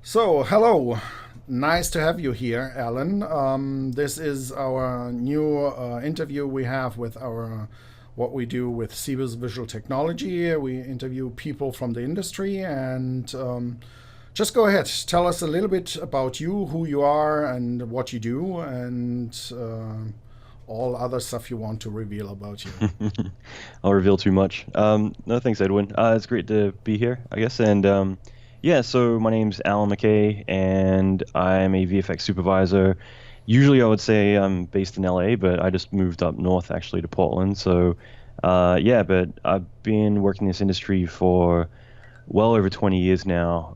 So, hello. Nice to have you here, Alan. This is our new interview we have with our what we do with Cebas Visual Technology. We interview people from the industry, and just go ahead. Tell us a little bit about you, who you are, and what you do, and all other stuff you want to reveal about you. I'll reveal too much. No, thanks, Edwin. It's great to be here, I guess. And yeah, so my name's Allan McKay, and I'm a VFX supervisor. Usually, I would say I'm based in LA, but I just moved up north actually to Portland. So yeah, but I've been working in this industry for well over 20 years now.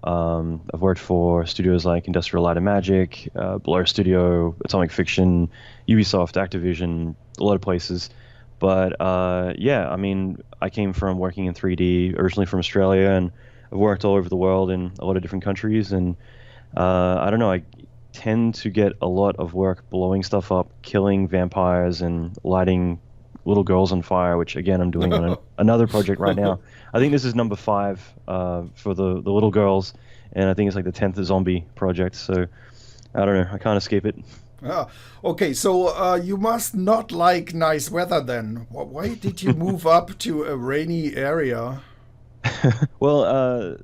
I've worked for studios like Industrial Light and Magic, Blur Studio, Atomic Fiction, Ubisoft, Activision, a lot of places. But yeah, I mean, I came from working in 3D originally from Australia, and I've worked all over the world in a lot of different countries. And I don't know, I tend to get a lot of work blowing stuff up, killing vampires, and lighting little girls on fire, which again I'm doing on another project right now. I think this is number five for the little girls, and I think it's like the 10th zombie project. So I don't know, I can't escape it. Ah, okay, so you must not like nice weather then. Why did you move up to a rainy area? Well,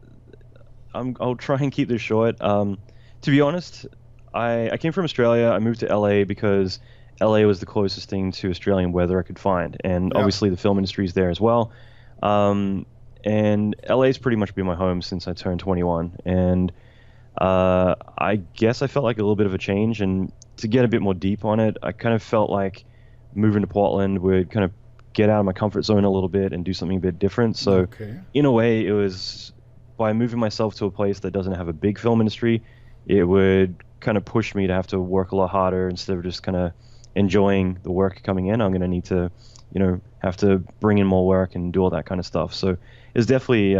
I'll try and keep this short. To be honest, I came from Australia. I moved to LA because LA was the closest thing to Australian weather I could find, and Yeah. obviously the film industry is there as well. Um, and LA's pretty much been my home since I turned 21, and I guess I felt like a little bit of a change. And to get a bit more deep on it, I kind of felt like moving to Portland would kind of get out of my comfort zone a little bit and do something a bit different. So, Okay. in a way, it was by moving myself to a place that doesn't have a big film industry, it would kind of push me to have to work a lot harder instead of just kind of enjoying the work coming in. I'm going to need to, have to bring in more work and do all that kind of stuff. So it's definitely,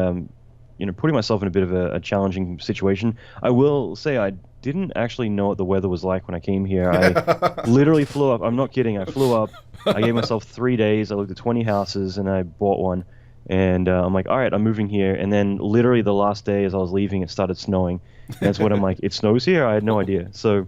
putting myself in a bit of a challenging situation. I will say I didn't actually know what the weather was like when I came here. I literally flew up. I'm not kidding. I flew up. I gave myself 3 days. I looked at 20 houses and I bought one. And I'm like, all right, I'm moving here. And then literally the last day as I was leaving, it started snowing. And that's when I'm like, it snows here? I had no idea. So,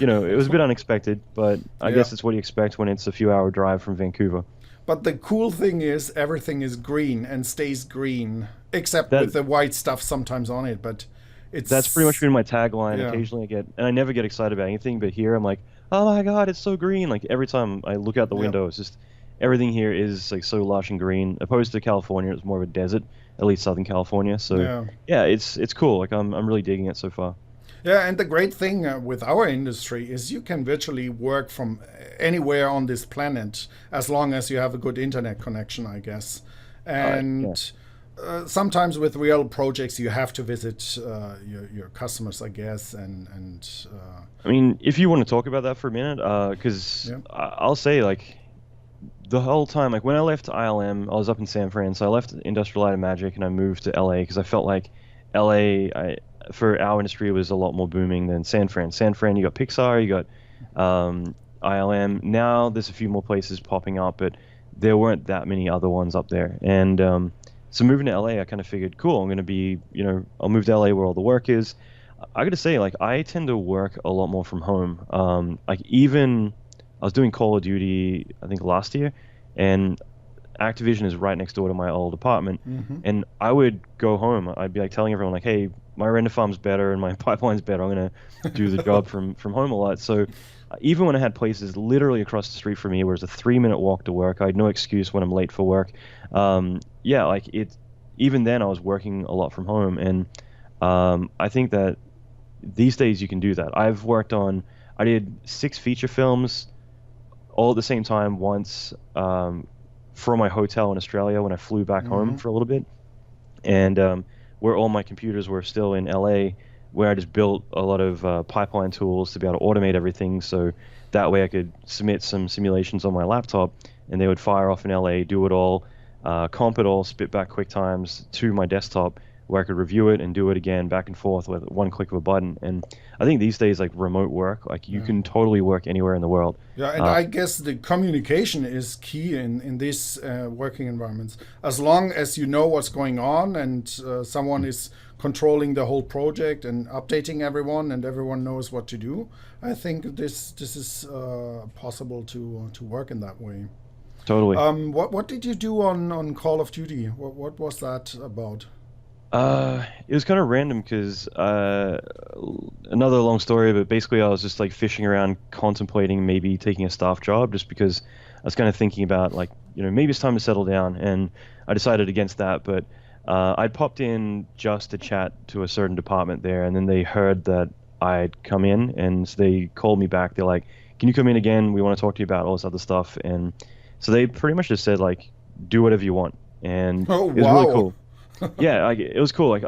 it was a bit unexpected, but I Yeah. guess it's what you expect when it's a few hour drive from Vancouver. But the cool thing is everything is green and stays green, except That with the white stuff sometimes on it. But that's pretty much it's been my tagline. yeah, Occasionally I get, and I never get excited about anything, but here I'm like, oh my God, it's so green. Like every time I look out the yeah, window, it's just everything here is like so lush and green. Opposed to California, it's more of a desert, at least Southern California. So yeah. yeah, it's cool. Like I'm really digging it so far. Yeah, and the great thing with our industry is you can virtually work from anywhere on this planet as long as you have a good internet connection, I guess. Yeah. And sometimes with real projects, you have to visit your customers, I guess. I mean, if you want to talk about that for a minute, because Yeah. I'll say like the whole time, like when I left ILM, I was up in San Fran, so I left Industrial Light and Magic and I moved to LA because I felt like LA, for our industry, was a lot more booming than San Fran. San Fran, you got Pixar, you got ILM. Now there's a few more places popping up, but there weren't that many other ones up there. And so moving to LA, I kind of figured, cool, I'm going to be, I'll move to LA where all the work is. I got to say, like, I tend to work a lot more from home. Like, even I was doing Call of Duty, I think last year, and Activision is right next door to my old apartment. Hmm. And I would go home. I'd be like telling everyone, like, hey, my render farm's better and my pipeline's better. I'm gonna do the job from home a lot. So even when I had places literally across the street from me, where it's a 3 minute walk to work, I had no excuse when I'm late for work. Yeah, like it. Even then, I was working a lot from home, and I think that these days you can do that. I did 6 feature films all at the same time once from my hotel in Australia when I flew back home Hmm. for a little bit, and where all my computers were still in LA, where I just built a lot of pipeline tools to be able to automate everything, so that way I could submit some simulations on my laptop, and they would fire off in LA, do it all, comp it all, spit back quick times to my desktop. where I could review it and do it again back and forth with one click of a button. And I think these days, like remote work, like you can totally work anywhere in the world. Yeah, and I guess the communication is key in these working environments. As long as you know what's going on and someone is controlling the whole project and updating everyone, and everyone knows what to do, I think this is possible to work in that way. Totally. What did you do on Call of Duty? What was that about? It was kind of random because another long story, but basically I was just like fishing around, contemplating maybe taking a staff job, just because I was kind of thinking about like, maybe it's time to settle down, and I decided against that. But I'd popped in just to chat to a certain department there, and then they heard that I'd come in, and so they called me back. They're like, "Can you come in again? We want to talk to you about all this other stuff." And so they pretty much just said like, "Do whatever you want," and Oh, it was wow. really cool. Yeah, like, it was cool. Like,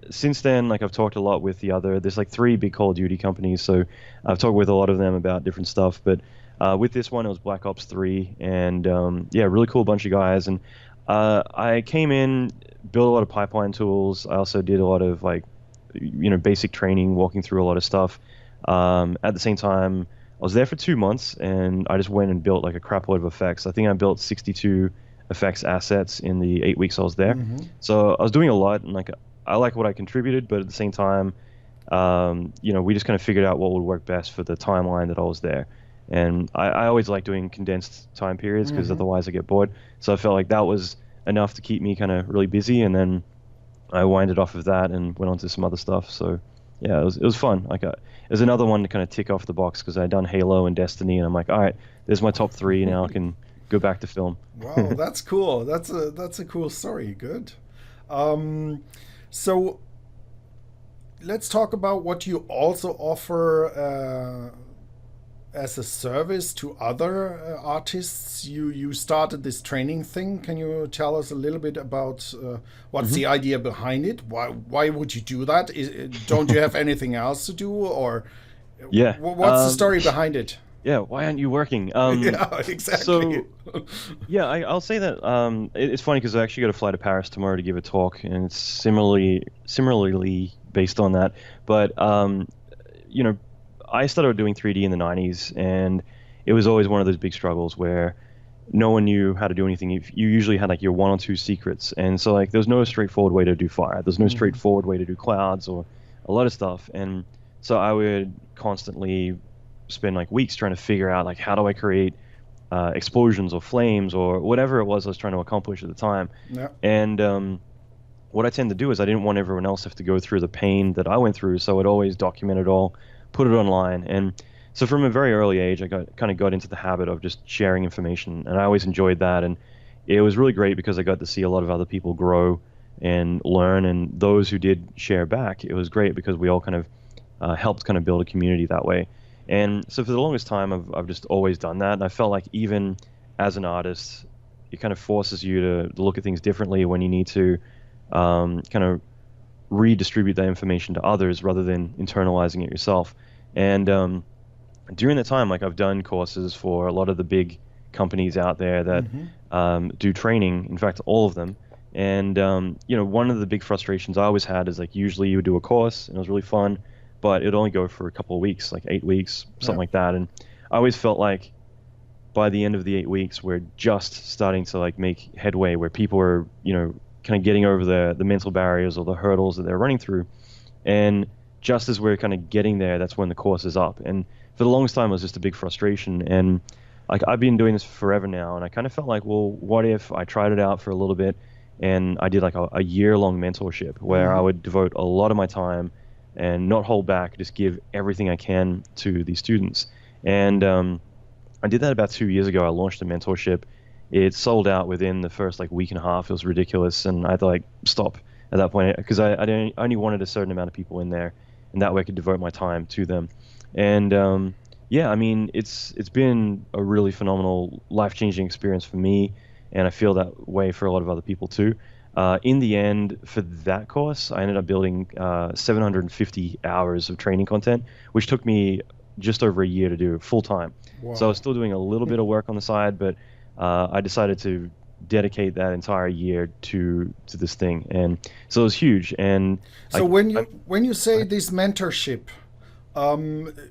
since then, like I've talked a lot with there's like 3 big Call of Duty companies, so I've talked with a lot of them about different stuff. But with this one, it was Black Ops 3, and yeah, really cool bunch of guys. And I came in, built a lot of pipeline tools. I also did a lot of like, basic training, walking through a lot of stuff. At the same time, I was there for 2 months, and I just went and built like a crap load of effects. I think I built 62 effects assets in the 8 weeks I was there. So I was doing a lot, and like I like what I contributed, but at the same time, we just kind of figured out what would work best for the timeline that I was there. And I always like doing condensed time periods because otherwise I get bored. So I felt like that was enough to keep me kind of really busy, and then I winded off of that and went on to some other stuff. So yeah, it was fun. Like it was another one to kind of tick off the box because I'd done Halo and Destiny, and I'm like, all right, there's my top 3. Now I can go back to film. Wow, that's cool. That's a cool story. Good. So let's talk about what you also offer as a service to other artists. You started this training thing. Can you tell us a little bit about what's the idea behind it? Why would you do that? Don't you have anything else to do, or Yeah. what's the story behind it? Yeah, why aren't you working? Yeah, exactly. So, yeah, I'll say that it's funny because I actually got to fly to Paris tomorrow to give a talk, and it's similarly based on that. But I started doing 3D in the 90s, and it was always one of those big struggles where no one knew how to do anything. You usually had like your 1 or 2 secrets, and so like there's no straightforward way to do fire. There's no straightforward way to do clouds or a lot of stuff, and so I would constantly spend like weeks trying to figure out like how do I create explosions or flames or whatever it was I was trying to accomplish at the time. Yeah. And what I tend to do is I didn't want everyone else to have to go through the pain that I went through, so I'd always document it all, put it online. And so from a very early age, I kind of got into the habit of just sharing information, and I always enjoyed that. And it was really great because I got to see a lot of other people grow and learn, and those who did share back, it was great because we all kind of helped kind of build a community that way. And so for the longest time, I've just always done that. And I felt like even as an artist, it kind of forces you to look at things differently when you need to kind of redistribute that information to others rather than internalizing it yourself. And during that time, like I've done courses for a lot of the big companies out there that do training, in fact, all of them. And, one of the big frustrations I always had is like usually you would do a course and it was really fun, but it'd only go for a couple of weeks, like 8 weeks, something like that. And I always felt like by the end of the 8 weeks, we're just starting to like make headway where people are, kind of getting over the mental barriers or the hurdles that they're running through. And just as we're kind of getting there, that's when the course is up. And for the longest time, it was just a big frustration. And like I've been doing this forever now, and I kind of felt like, well, what if I tried it out for a little bit and I did like a year-long mentorship where I would devote a lot of my time and not hold back, just give everything I can to these students. And I did that about 2 years ago. I launched a mentorship. It sold out within the first like week and a half. It was ridiculous, and I had to like stop at that point because I only wanted a certain amount of people in there, and that way I could devote my time to them. And yeah, I mean, it's been a really phenomenal, life-changing experience for me, and I feel that way for a lot of other people too. In the end, for that course, I ended up building 750 hours of training content, which took me just over a year to do full time. Wow. So I was still doing a little bit of work on the side, but I decided to dedicate that entire year to this thing, and so it was huge. And So when you say this mentorship,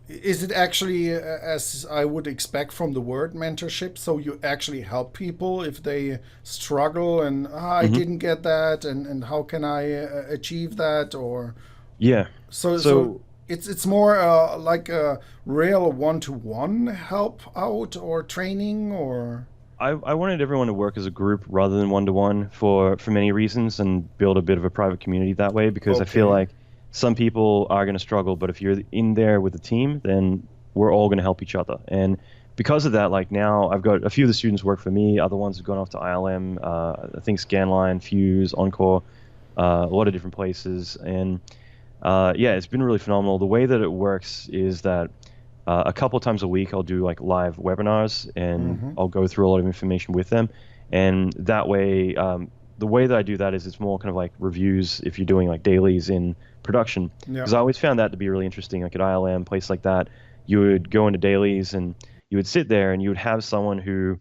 is it actually as I would expect from the word mentorship? So you actually help people if they struggle and I Mhm. didn't get that, and how can I achieve that? Or Yeah. so So it's more like a real one-to-one help out or training or I wanted everyone to work as a group rather than one to one for many reasons, and build a bit of a private community that way, because I feel okay. like some people are going to struggle, but if you're in there with the team, then we're all going to help each other. And because of that, like now I've got a few of the students work for me, other ones have gone off to ILM, I think Scanline, Fuse, Encore, a lot of different places. And yeah, it's been really phenomenal. The way that it works is that a couple of times a week I'll do like live webinars, and Mm-hmm. I'll go through a lot of information with them. And that way, the way that I do that is it's more kind of like reviews if you're doing like dailies in production. Yeah. Because I always found that to be really interesting. Like at ILM, place like that, you would go into dailies and you would sit there and you would have someone who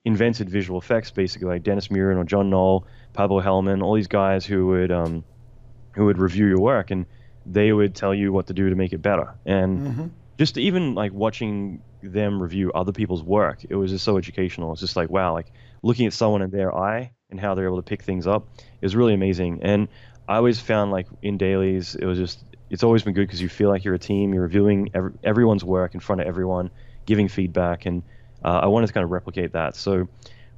invented visual effects, basically like Dennis Murin or John Knoll, Pablo Hellman, all these guys who would review your work, and they would tell you what to do to make it better. And Mm-hmm. just even like watching them review other people's work, it was just so educational. It's just like, wow, like looking at someone in their eye and how they're able to pick things up is really amazing. And I always found like in dailies, it's always been good because you feel like you're a team, you're reviewing everyone's work in front of everyone, giving feedback. And I wanted to kind of replicate that. So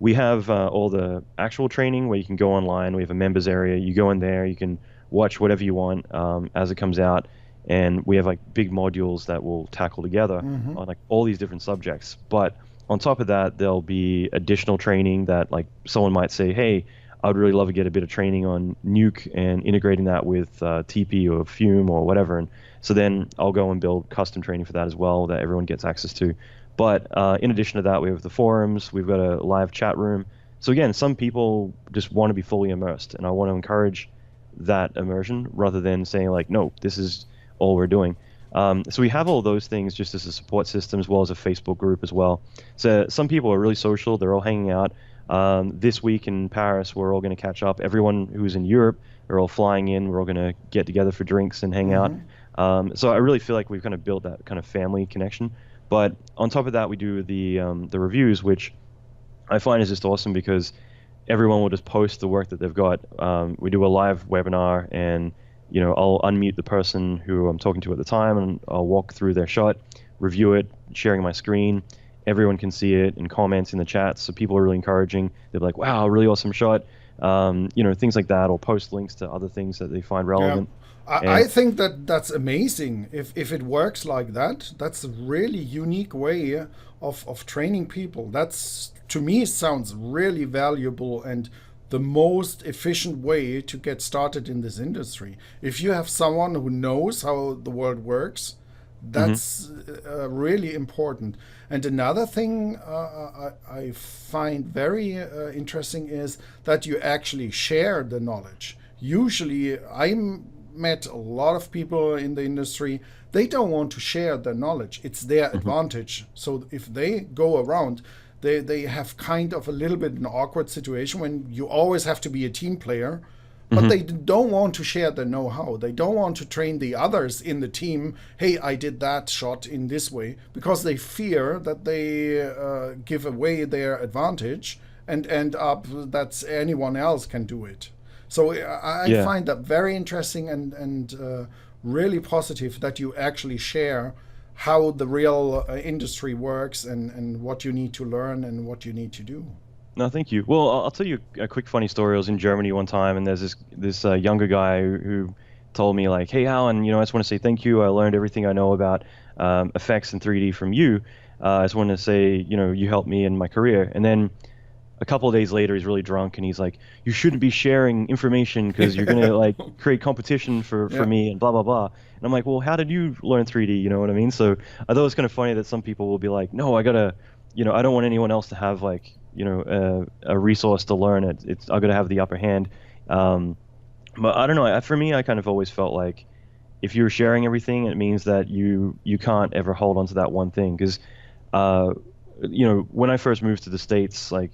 we have all the actual training where you can go online. We have a members area. You go in there, you can watch whatever you want as it comes out, and we have like big modules that we'll tackle together Mm-hmm. on like all these different subjects. But on top of that, there'll be additional training that like someone might say, hey, I would really love to get a bit of training on Nuke and integrating that with TP or Fume or whatever. And so then I'll go and build custom training for that as well that everyone gets access to. But in addition to that, we have the forums, we've got a live chat room. So again, some people just want to be fully immersed, and I want to encourage that immersion rather than saying like, no, this is all we're doing. So we have all those things just as a support system, as well as a Facebook group as well. So some people are really social. They're all hanging out. This week in Paris, we're all going to catch up. Everyone who's in Europe are all flying in. We're all going to get together for drinks and hang out. Mm-hmm. So I really feel like we've kind of built that kind of family connection. But on top of that, we do the reviews, which I find is just awesome because everyone will just post the work that they've got. We do a live webinar, and I'll unmute the person who I'm talking to at the time, and I'll walk through their shot, review it, sharing my screen. Everyone can see it and comments in the chat, so people are really encouraging. They're like, "Wow, really awesome shot," things like that. Or post links to other things that they find Yeah. relevant. I And think that that's amazing. If it works like that, that's a really unique way of training people. That's to me sounds really valuable and the most efficient way to get started in this industry. If you have someone who knows how the world works, mhm, that's really important. And another thing I find very interesting is that you actually share the knowledge. Usually, met a lot of people in the industry. They don't want to share their knowledge. It's their mhm, advantage. So if they go around, they have kind of a little bit an awkward situation when you always have to be a team player, but mhm, they don't want to share their know-how. They don't want to train the others in the team. Hey, I did that shot in this way, because they fear that they give away their advantage and end up that anyone else can do it. So I yeah. find that very interesting and really positive that you actually share how the real industry works and what you need to learn and what you need to do. No, thank you. Well, I'll tell you a quick funny story. I was in Germany one time, and there's this younger guy who told me like, "Hey, Alan, I just want to say thank you. I learned everything I know about effects and 3D from you. I just want to say, you helped me in my career." And then a couple of days later, he's really drunk, and he's like, "You shouldn't be sharing information because you're gonna like create competition for Yeah. me and blah blah blah." And I'm like, "Well, how did you learn 3D? You know what I mean?" So I thought it was kind of funny that some people will be like, "No, I gotta, I don't want anyone else to have like, a resource to learn it. I gotta have the upper hand." Um, but I don't know. For me, I kind of always felt like if you're sharing everything, it means that you can't ever hold on to that one thing because, uh, when I first moved to the States, like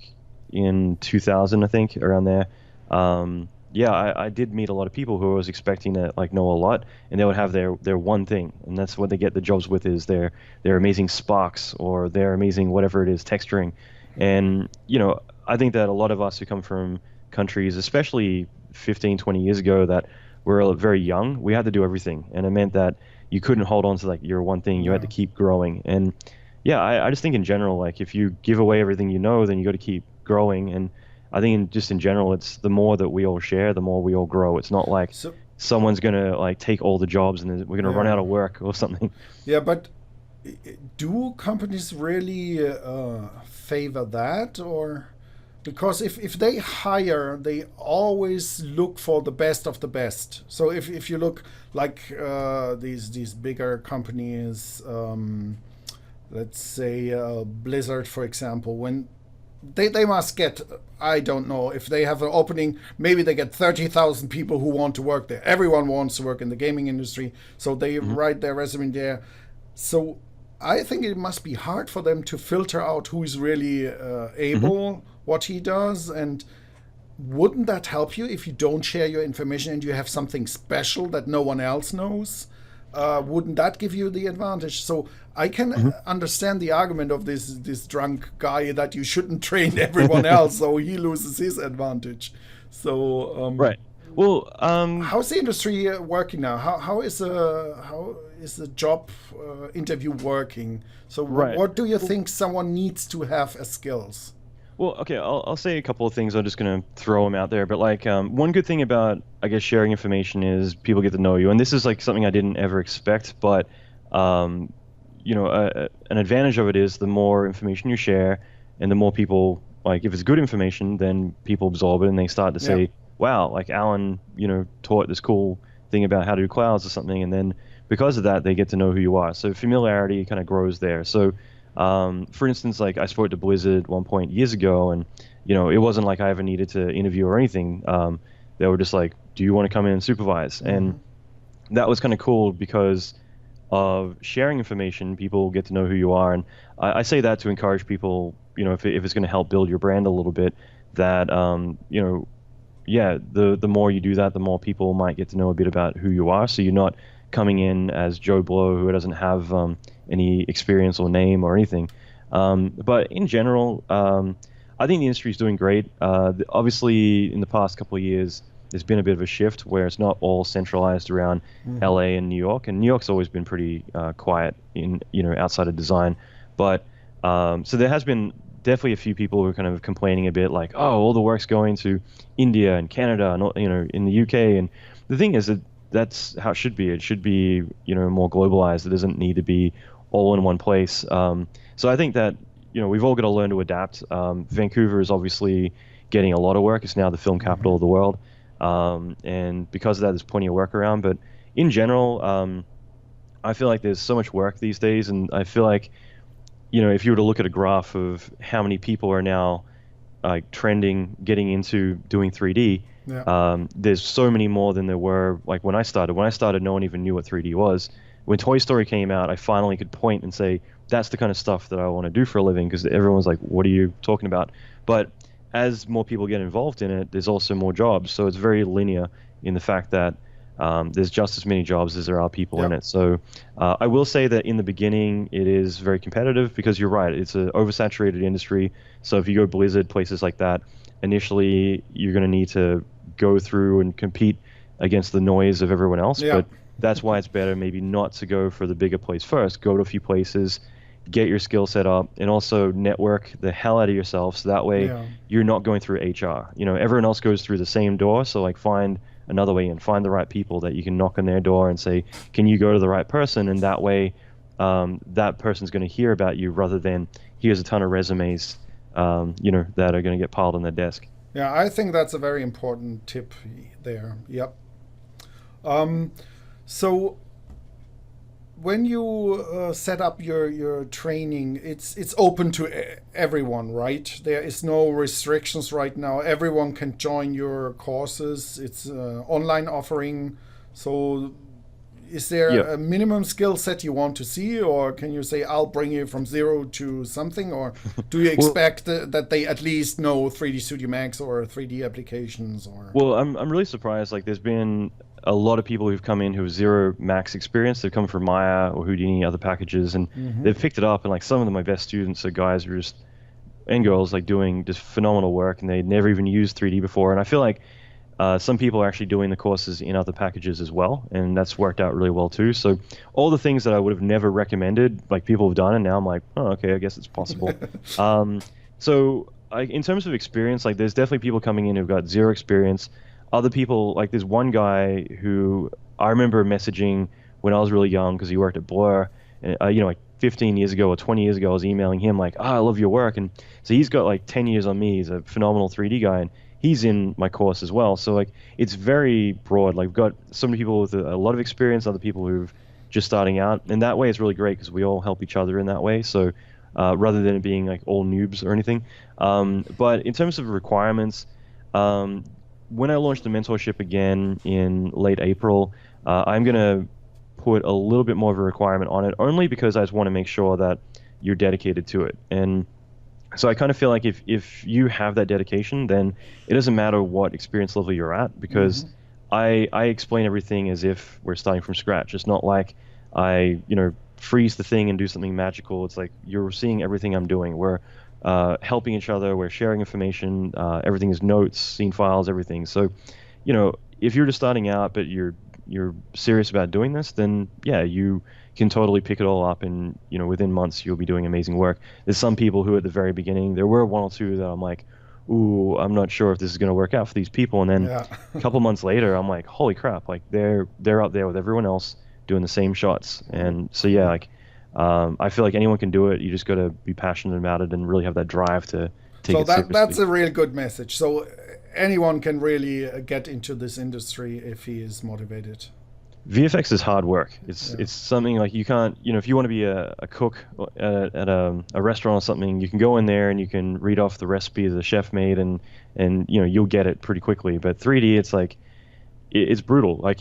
in 2000, I think, around there. Yeah, I did meet a lot of people who I was expecting to like know a lot, and they would have their one thing, and that's what they get the jobs with is their amazing sparks or their amazing whatever it is texturing. And I think that a lot of us who come from countries, especially 15, 20 years ago, that were very young, we had to do everything, and it meant that you couldn't hold on to like your one thing. You had to keep growing. And yeah, I just think in general, like if you give away everything you know, then you got to keep growing. And I think just in general, it's the more that we all share, the more we all grow. It's not like someone's gonna like take all the jobs and we're gonna run out of work or something. Yeah, but do companies really favor that, or because if they hire, they always look for the best of the best. So if you look like these bigger companies, let's say Blizzard, for example, when they must get, I don't know, if they have an opening, maybe they get 30,000 people who want to work there. Everyone wants to work in the gaming industry, so they write their resume there. So I think it must be hard for them to filter out who is really able, what he does. And wouldn't that help you if you don't share your information and you have something special that no one else knows? Wouldn't that give you the advantage? So I can understand the argument of this drunk guy that you shouldn't train everyone else, so he loses his advantage. So right. Well, how's the industry working now? How is the job interview working? So what do you think someone needs to have as skills? Well, okay, I'll say a couple of things. I'm just going to throw them out there. But like one good thing about, I guess, sharing information is people get to know you. And this is like something I didn't ever expect. But, an advantage of it is the more information you share and the more people, like if it's good information, then people absorb it and they start to say, wow, like Allan, taught this cool thing about how to do clouds or something. And then because of that, they get to know who you are. So familiarity kind of grows there. So for instance, like I spoke to Blizzard at one point years ago, and it wasn't like I ever needed to interview or anything. They were just like, "Do you want to come in and supervise?" And that was kind of cool because of sharing information. People get to know who you are, and I say that to encourage people. If it's going to help build your brand a little bit, that the more you do that, the more people might get to know a bit about who you are. So you're not coming in as Joe Blow who doesn't have any experience or name or anything. But in general, I think the industry is doing great. Obviously, in the past couple of years, there's been a bit of a shift where it's not all centralized around LA and New York. And New York's always been pretty quiet in outside of design. But so there has been definitely a few people who are kind of complaining a bit, like, oh, all the work's going to India and Canada and in the UK. And the thing is that that's how it should be. It should be more globalized. It doesn't need to be all in one place. So I think that we've all got to learn to adapt. Vancouver is obviously getting a lot of work. It's now the film capital of the world, and because of that, there's plenty of work around. But in general, I feel like there's so much work these days, and I feel like if you were to look at a graph of how many people are now like trending, getting into doing 3D. There's so many more than there were like when I started. When I started, no one even knew what 3D was. When Toy Story came out, I finally could point and say, that's the kind of stuff that I want to do for a living, because everyone's like, what are you talking about? But as more people get involved in it, there's also more jobs. So it's very linear in the fact that there's just as many jobs as there are people in it. So I will say that in the beginning, it is very competitive because you're right. It's an oversaturated industry. So if you go Blizzard, places like that, initially you're going to need to go through and compete against the noise of everyone else. But that's why it's better maybe not to go for the bigger place first. Go to a few places, get your skill set up, and also network the hell out of yourself. So that way you're not going through HR. Everyone else goes through the same door. So like find another way in, find the right people that you can knock on their door and say, can you go to the right person? And that way that person's going to hear about you rather than here's a ton of resumes, that are going to get piled on their desk. Yeah, I think that's a very important tip there. Yep. So when you set up your training, it's open to everyone, right? There is no restrictions right now. Everyone can join your courses. It's online offering, so is there Yeah. a minimum skill set you want to see, or can you say I'll bring you from 0 to something, or do you Well, expect that they at least know 3D Studio Max or 3D applications or? well, I'm really surprised. Like, there's been a lot of people who've come in who have zero Max experience. They've come from Maya or Houdini, other packages, and they've picked it up. And like some of my best students are guys who are just and girls like doing just phenomenal work, and they never even used 3D before. And I feel like some people are actually doing the courses in other packages as well, and that's worked out really well too. So all the things that I would have never recommended, like people have done, and now I'm like, oh, okay, I guess it's possible. In terms of experience, like there's definitely people coming in who've got zero experience. Other people, like there's one guy who I remember messaging when I was really young because he worked at Blur, and like 15 years ago or 20 years ago, I was emailing him like, I love your work. And so he's got like 10 years on me. He's a phenomenal 3D guy, and he's in my course as well. So like it's very broad. Like we've got so many people with a lot of experience, other people who've just starting out. And that way it's really great because we all help each other in that way. So rather than it being like all noobs or anything. But in terms of requirements, when I launched the mentorship again in late April, I'm going to put a little bit more of a requirement on it, only because I just want to make sure that you're dedicated to it. And so I kind of feel like if you have that dedication, then it doesn't matter what experience level you're at, because I explain everything as if we're starting from scratch. It's not like I freeze the thing and do something magical. It's like you're seeing everything I'm doing. We're helping each other. We're sharing information. Everything is notes, scene files, everything. So, if you're just starting out, but you're serious about doing this, then yeah, you can totally pick it all up, and within months you'll be doing amazing work. There's some people who at the very beginning, there were one or two that I'm like, ooh, I'm not sure if this is going to work out for these people, and then a couple months later I'm like, holy crap, like they're up there with everyone else doing the same shots. And so yeah, like I feel like anyone can do it. You just got to be passionate about it and really have that drive to take it seriously. That's a real good message. So anyone can really get into this industry if he is motivated. VFX is hard work. It's something like you can't, if you want to be a cook at a restaurant or something, you can go in there and you can read off the recipe the chef made, and you'll get it pretty quickly. But 3D, it's like it's brutal. Like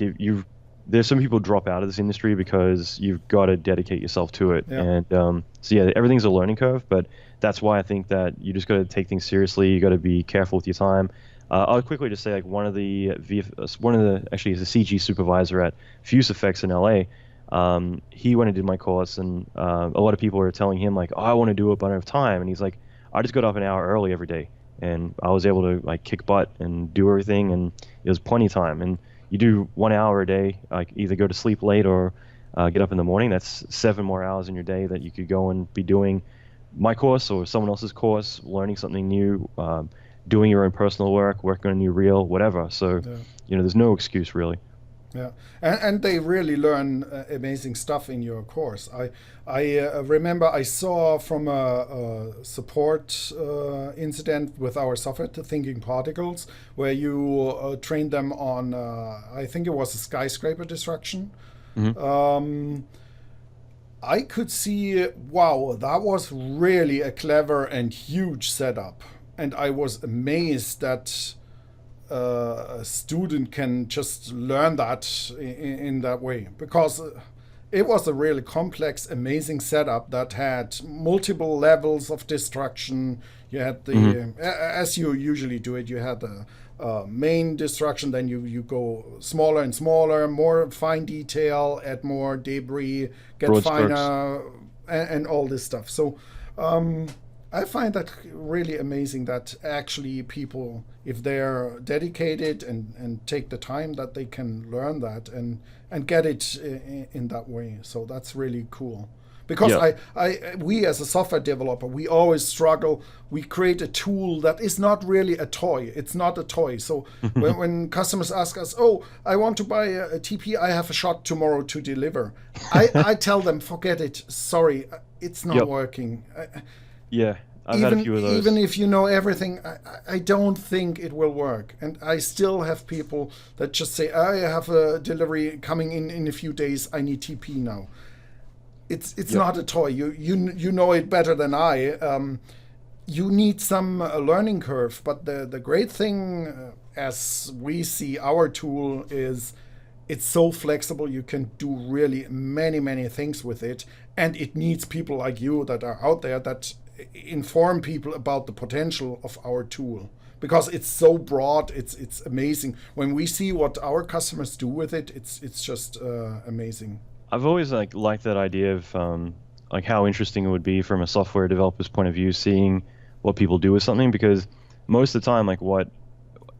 there's some people drop out of this industry because you've got to dedicate yourself to it. And so yeah, everything's a learning curve, but that's why I think that you just got to take things seriously. You got to be careful with your time. I'll quickly just say, like, actually is a CG supervisor at FuseFX in LA. He went and did my course, and a lot of people were telling him like, oh, I want to do it, but I don't have time. And he's like, I just got up an hour early every day, and I was able to like kick butt and do everything, and it was plenty of time. And you do 1 hour a day, like either go to sleep late or get up in the morning. That's 7 more hours in your day that you could go and be doing my course or someone else's course, learning something new, doing your own personal work, working on a new reel, whatever. So, there's no excuse really. Yeah, and they really learn amazing stuff in your course. I remember I saw from a support incident with our software, thinkingParticles, where you trained them on, I think it was a skyscraper destruction. I could see, wow, that was really a clever and huge setup. And I was amazed that a student can just learn that in that way, because it was a really complex, amazing setup that had multiple levels of destruction. You had the, as you usually do it, you had the main destruction, then you go smaller and smaller, more fine detail, add more debris, get broad finer, and all this stuff. So I find that really amazing that actually people, if they're dedicated and take the time, that they can learn that and get it in that way. So that's really cool. Because we as a software developer, we always struggle. We create a tool that is not really a toy. It's not a toy. So when customers ask us, oh, I want to buy a TP, I have a shot tomorrow to deliver. I tell them, forget it. Sorry, it's not working. I've had a few of those. Even if you know everything, I don't think it will work. And I still have people that just say, I have a delivery coming in a few days. I need TP now. It's not a toy. You know it better than I. You need some learning curve. But the great thing, as we see our tool, is it's so flexible. You can do really many things with it, and it needs people like you that are out there that inform people about the potential of our tool, because it's so broad. It's amazing when we see what our customers do with it. It's just amazing. I've always liked that idea of like how interesting it would be from a software developer's point of view, seeing what people do with something, because most of the time, like what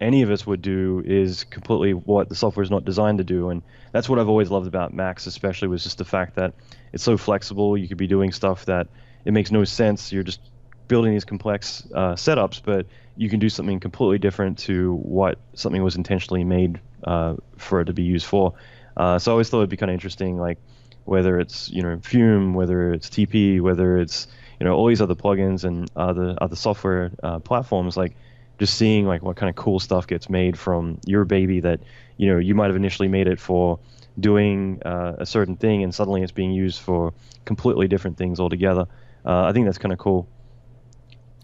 any of us would do is completely what the software is not designed to do. And that's what I've always loved about Max, especially, was just the fact that it's so flexible. You could be doing stuff that it makes no sense. You're just building these complex setups, but you can do something completely different to what something was intentionally made for it to be used for. So I always thought it'd be kind of interesting, like whether it's Fume, whether it's TP, whether it's all these other plugins and other software platforms, like just seeing like what kind of cool stuff gets made from your baby that you might have initially made it for doing a certain thing, and suddenly it's being used for completely different things altogether. I think that's kind of cool.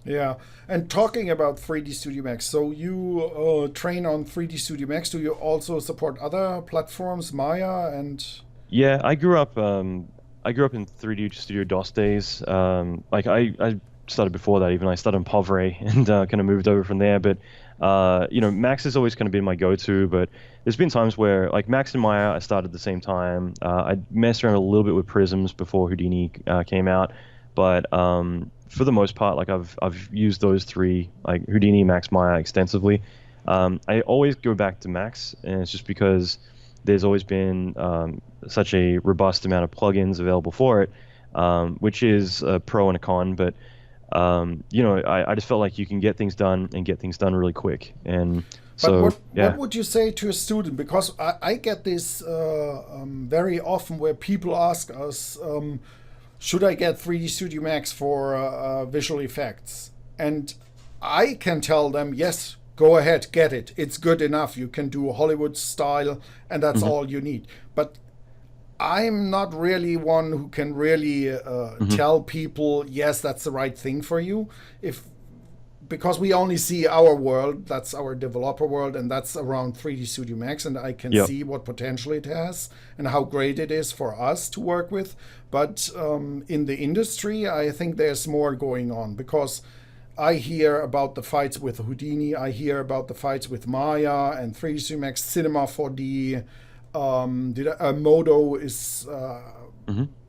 Yeah, and talking about 3D Studio Max, so you train on 3D Studio Max. Do you also support other platforms, Maya and? Yeah, I grew up in 3D Studio DOS days. Like I started before that even. I started in Vray and kind of moved over from there. But Max has always kind of been my go-to. But there's been times where like Max and Maya I started at the same time. I messed around a little bit with Prisms before Houdini came out. But for the most part, like I've used those three, like Houdini, Max, Maya, extensively. I always go back to Max, and it's just because there's always been such a robust amount of plugins available for it, which is a pro and a con. But I just felt like you can get things done and get things done really quick. And so, what would you say to a student? Because I get this very often where people ask us, should I get 3D Studio Max for visual effects? And I can tell them, yes, go ahead, get it. It's good enough. You can do Hollywood style, and that's all you need. But I'm not really one who can really tell people, yes, that's the right thing for you. Because we only see our world, that's our developer world, and that's around 3D Studio Max, and I can see what potential it has and how great it is for us to work with. But in the industry, I think there's more going on, because I hear about the fights with Houdini, I hear about the fights with Maya and 3D Studio Max, Cinema 4D, Modo is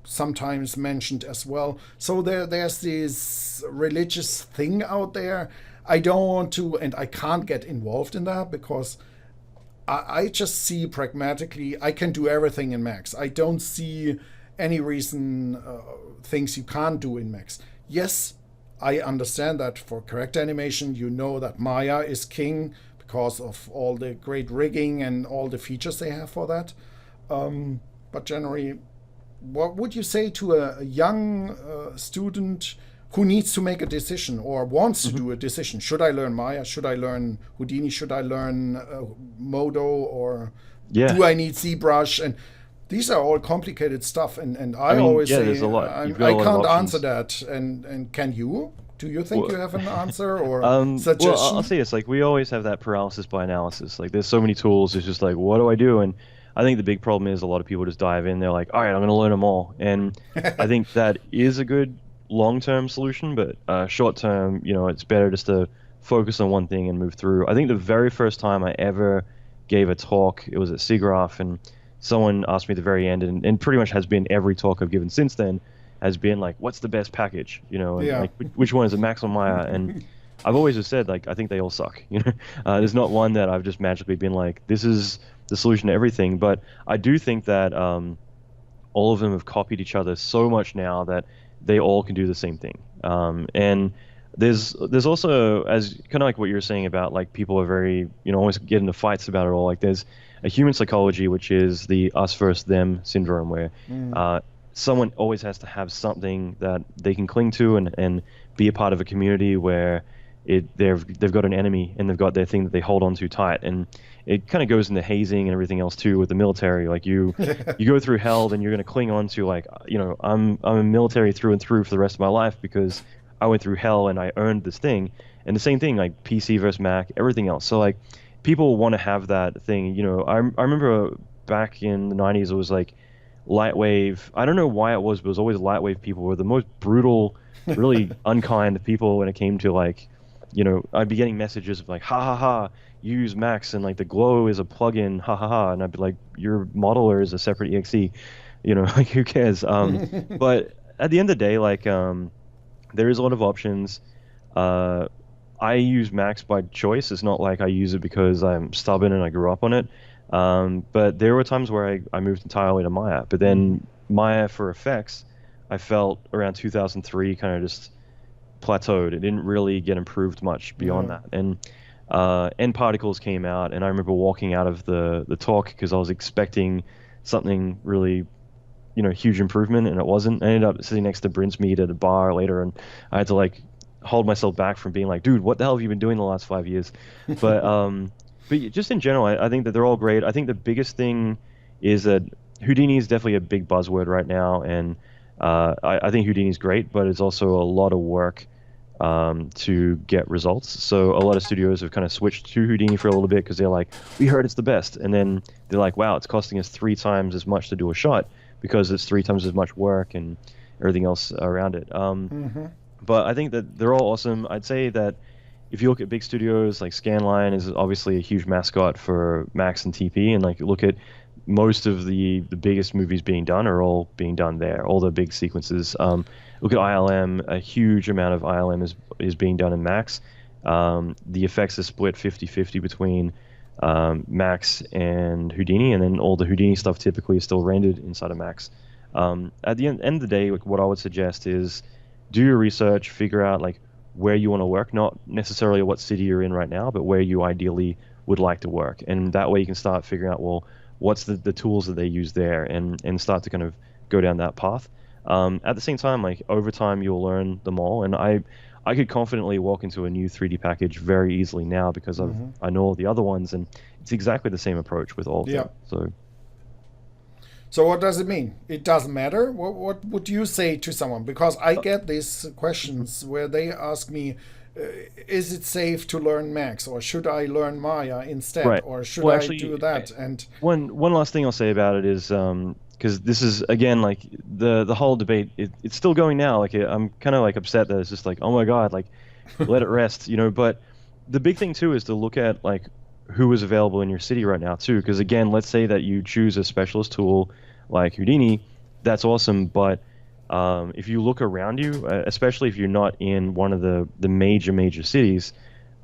sometimes mentioned as well. So there's this religious thing out there. I don't want to, and I can't get involved in that, because I just see pragmatically I can do everything in Max. I don't see any reason things you can't do in Max. Yes, I understand that for character animation, that Maya is king because of all the great rigging and all the features they have for that. But generally, what would you say to a young student who needs to make a decision or wants to do a decision? Should I learn Maya? Should I learn Houdini? Should I learn Modo? Or do I need ZBrush? And these are all complicated stuff. And I always say, there's a lot. I can't answer that. And can you? Do you think you have an answer or suggestion? Well, I'll say this. Like, we always have that paralysis by analysis. Like, there's so many tools. It's just like, what do I do? And I think the big problem is a lot of people just dive in. They're like, all right, I'm going to learn them all. And I think that is a good long-term solution, but short-term, it's better just to focus on one thing and move through. I think the very first time I ever gave a talk, it was at SIGGRAPH, and someone asked me at the very end, and pretty much has been every talk I've given since then, has been like, what's the best package? Like, which one is it, Max or Maya? And I've always just said, like, I think they all suck. There's not one that I've just magically been like, this is the solution to everything. But I do think that all of them have copied each other so much now that they all can do the same thing. And there's also, as kind of like what you were saying about, like, people are very, always get into fights about it all. Like, there's a human psychology, which is the us versus them syndrome, where someone always has to have something that they can cling to and be a part of a community where they've got an enemy and they've got their thing that they hold on to tight. And it kind of goes into hazing and everything else too with the military. Like, you go through hell, then you're going to cling on to, like, I'm a military through and through for the rest of my life because I went through hell and I earned this thing. And the same thing, like PC versus Mac, everything else. So, like, people want to have that thing. I remember back in the 90s, it was like Lightwave. I don't know why it was, but it was always Lightwave people were the most brutal, really unkind people when it came to like, I'd be getting messages of like, ha ha ha, use Max and like the glow is a plugin, ha ha ha, and I'd be like, your modeler is a separate exe, like who cares? But at the end of the day, like, there is a lot of options. I use Max by choice. It's not like I use it because I'm stubborn and I grew up on it. But there were times where I moved entirely to Maya. But then Maya for effects, I felt around 2003 kind of just plateaued. It didn't really get improved much beyond that. And End Particles came out, and I remember walking out of the talk because I was expecting something really, huge improvement, and it wasn't. I ended up sitting next to Brinsmead at a bar later, and I had to like hold myself back from being like, dude, what the hell have you been doing the last 5 years? But just in general, I think that they're all great. I think the biggest thing is that Houdini is definitely a big buzzword right now, and I think Houdini is great, but it's also a lot of work to get results. So a lot of studios have kind of switched to Houdini for a little bit because they're like, we heard it's the best, and then they're like, wow, it's costing us 3 times as much to do a shot because it's 3 times as much work and everything else around it. But I think that they're all awesome. I'd say that if you look at big studios, like Scanline is obviously a huge mascot for Max and TP, and like look at most of the biggest movies being done are all being done there, all the big sequences. Look at ILM, a huge amount of ILM is being done in Max. The effects are split 50-50 between Max and Houdini, and then all the Houdini stuff typically is still rendered inside of Max. At the end of the day, like, what I would suggest is do your research, figure out like where you want to work, not necessarily what city you're in right now, but where you ideally would like to work. And that way you can start figuring out, well, what's the tools that they use there, and start to kind of go down that path. At the same time, like over time, you'll learn them all. And I could confidently walk into a new 3D package very easily now because I know all the other ones, and it's exactly the same approach with all of them. So what does it mean? It doesn't matter? What would you say to someone? Because I get these questions where they ask me, is it safe to learn Max, or should I learn Maya instead, or should I do that? And one last thing I'll say about it is because this is again like the whole debate. It's still going now. Like I'm kind of like upset that it's just like, oh my god, like let it rest, But the big thing too is to look at like who is available in your city right now too, because again, let's say that you choose a specialist tool like Houdini, that's awesome, but if you look around you, especially if you're not in one of the major cities,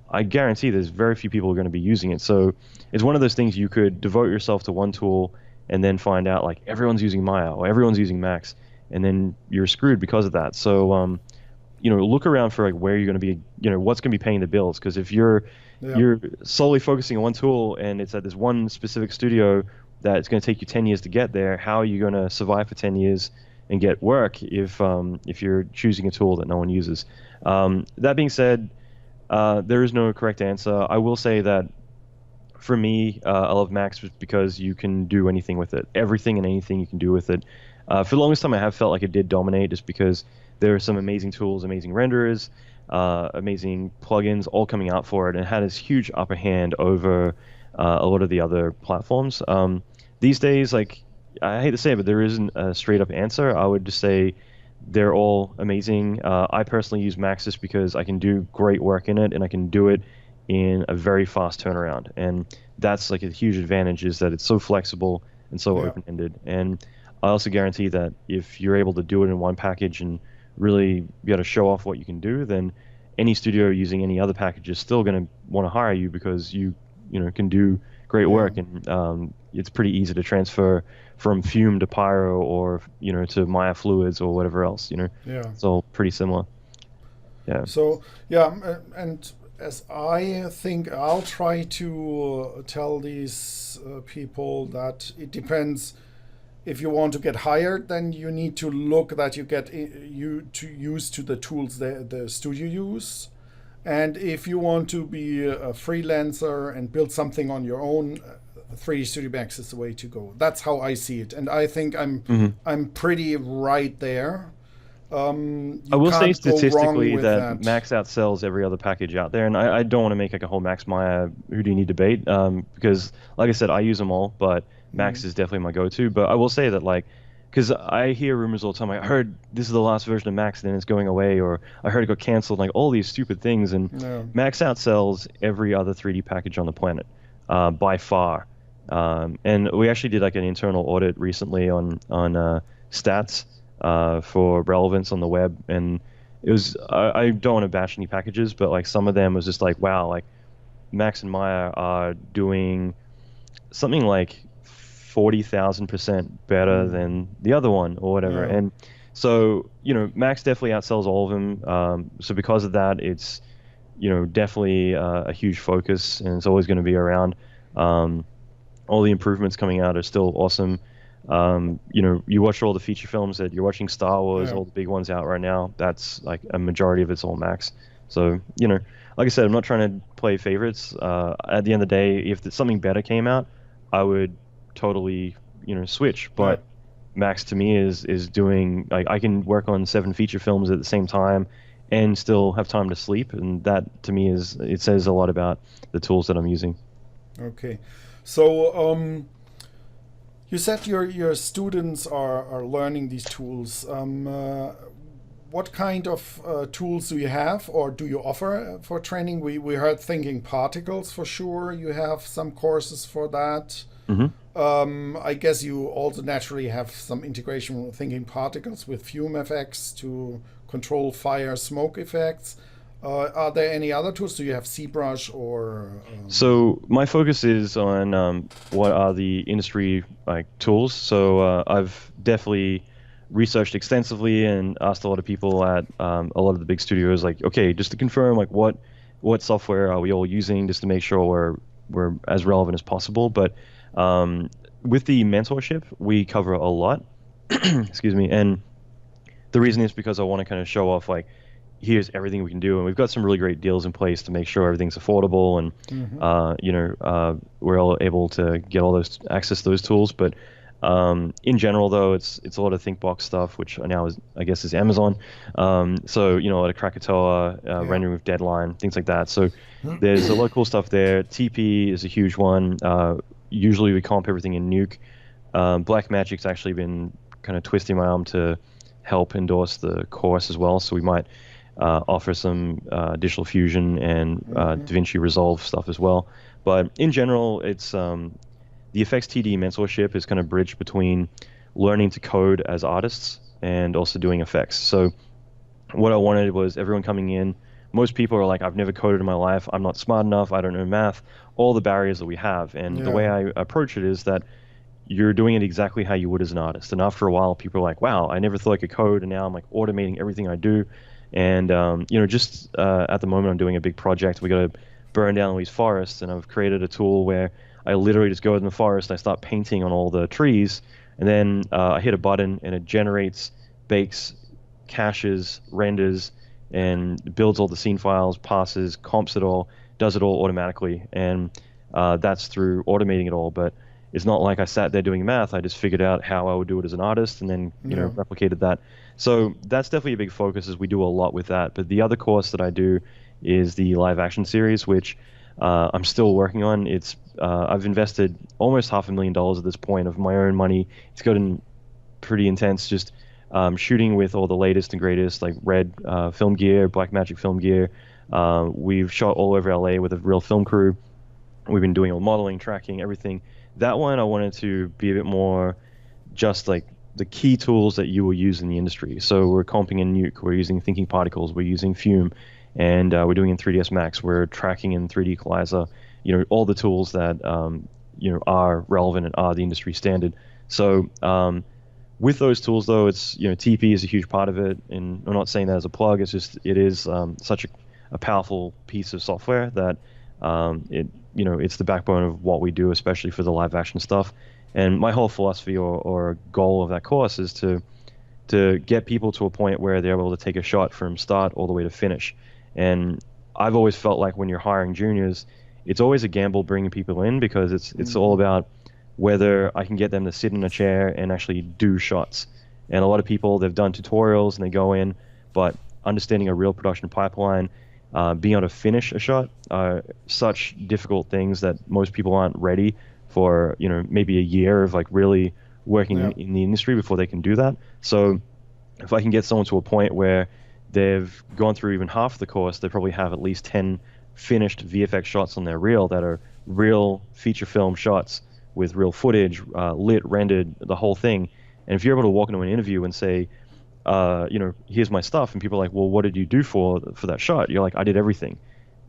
I guarantee there's very few people who are going to be using it. So it's one of those things you could devote yourself to one tool and then find out like everyone's using Maya or everyone's using Max, and then you're screwed because of that. So look around for like where you're going to be, what's going to be paying the bills, because if you're solely focusing on one tool and it's at this one specific studio that it's going to take you 10 years to get there, how are you going to survive for 10 years and get work if you're choosing a tool that no one uses? That being said, there is no correct answer. I will say that for me, I love Max because you can do anything with it. Everything and anything you can do with it. For the longest time, I have felt like it did dominate just because there are some amazing tools, amazing renderers, amazing plugins all coming out for it, and it had this huge upper hand over a lot of the other platforms. These days, like, I hate to say it, but there isn't a straight up answer. I would just say they're all amazing. I personally use Max just because I can do great work in it, and I can do it in a very fast turnaround. And that's like a huge advantage, is that it's so flexible and so open-ended. And I also guarantee that if you're able to do it in one package and really be able to show off what you can do, then any studio using any other package is still going to want to hire you because you can do great work, and it's pretty easy to transfer from Fume to Pyro or to Maya Fluids or whatever else. It's all pretty similar. So and as I think, I'll try to tell these people that it depends. If you want to get hired, then you need to look that you get used to the tools the studio use. And if you want to be a freelancer and build something on your own, 3D Studio Max is the way to go. That's how I see it, and I think I'm pretty right there. I will say statistically that Max outsells every other package out there, and I don't want to make like a whole Max Maya Houdini debate because, like I said, I use them all, but Max is definitely my go-to. But I will say that, like, because I hear rumors all the time, like, I heard this is the last version of Max, and then it's going away, or I heard it got canceled, like all these stupid things. And Yeah. Max outsells every other 3D package on the planet, by far. And we actually did like an internal audit recently on stats for relevance on the web, and it was I don't want to bash any packages, but like some of them was just like, wow, like Max and Maya are doing something like 40,000% better than the other one or whatever. Yeah. And so, Max definitely outsells all of them. So because of that, it's, definitely a huge focus, and it's always going to be around. All the improvements coming out are still awesome. You watch all the feature films that you're watching, Star Wars, Yeah. all the big ones out right now. That's like a majority of it's all Max. So, like I said, I'm not trying to play favorites. At the end of the day, if something better came out, I would totally, switch. But Max to me is doing, like, I can work on 7 feature films at the same time and still have time to sleep, and that to me it says a lot about the tools that I'm using. Okay, so you said your students are learning these tools. What kind of tools do you have, or do you offer for training? We heard thinkingParticles for sure. You have some courses for that. I guess you also naturally have some integration with thinkingParticles with Fumefx to control fire smoke effects. Are there any other tools? Do you have ZBrush or? So my focus is on what are the industry like tools. So I've definitely researched extensively and asked a lot of people at a lot of the big studios, like, okay, just to confirm, like what software are we all using, just to make sure we're as relevant as possible. But with the mentorship, we cover a lot. Excuse me. And the reason is because I want to kind of show off, like, here's everything we can do, and we've got some really great deals in place to make sure everything's affordable, and we're all able to get all those access to those tools. But in general, though, it's a lot of ThinkBox stuff, which now is Amazon. So a lot of Krakatoa, rendering with deadline, things like that. So there's a lot of cool stuff there. TP is a huge one. Usually we comp everything in Nuke. Blackmagic's actually been kind of twisting my arm to help endorse the course as well. So we might offer some Digital Fusion and DaVinci Resolve stuff as well. But in general, it's the FX-TD mentorship is kind of bridge between learning to code as artists and also doing effects. So what I wanted was everyone coming in. Most people are like, I've never coded in my life. I'm not smart enough. I don't know math. All the barriers that we have. And the way I approach it is that you're doing it exactly how you would as an artist. And after a while, people are like, wow, I never thought I could code. And now I'm like automating everything I do. And, just at the moment, I'm doing a big project. We got to burn down all these forests. And I've created a tool where I literally just go in the forest. I start painting on all the trees. And then I hit a button and it generates, bakes, caches, renders, and builds all the scene files, passes, comps it all, does it all automatically. And that's through automating it all. But it's not like I sat there doing math. I just figured out how I would do it as an artist and then, replicated that. So that's definitely a big focus, as we do a lot with that. But the other course that I do is the live action series, which I'm still working on. It's I've invested almost $500,000 at this point of my own money. It's gotten pretty intense, just shooting with all the latest and greatest, like Red film gear, Blackmagic film gear. We've shot all over LA with a real film crew. We've been doing all modeling, tracking, everything. That one I wanted to be a bit more just like the key tools that you will use in the industry. So we're comping in Nuke, we're using thinkingParticles, we're using Fume, and we're doing in 3ds Max, we're tracking in 3D Equalizer, all the tools that are relevant and are the industry standard. So with those tools, though, it's TP is a huge part of it, and I'm not saying that as a plug. It's just it is such a powerful piece of software that it's the backbone of what we do, especially for the live action stuff. And my whole philosophy or goal of that course is to get people to a point where they're able to take a shot from start all the way to finish. And I've always felt like when you're hiring juniors, it's always a gamble bringing people in, because it's all about whether I can get them to sit in a chair and actually do shots. And a lot of people, they've done tutorials and they go in, but understanding a real production pipeline, being able to finish a shot are such difficult things that most people aren't ready for, you know, maybe a year of like really working Yeah. in the industry before they can do that. So if I can get someone to a point where they've gone through even half the course, they probably have at least 10 finished VFX shots on their reel that are real feature film shots with real footage, lit, rendered, the whole thing. And if you're able to walk into an interview and say, you know, here's my stuff, and people are like, well, what did you do for that shot? You're like, I did everything.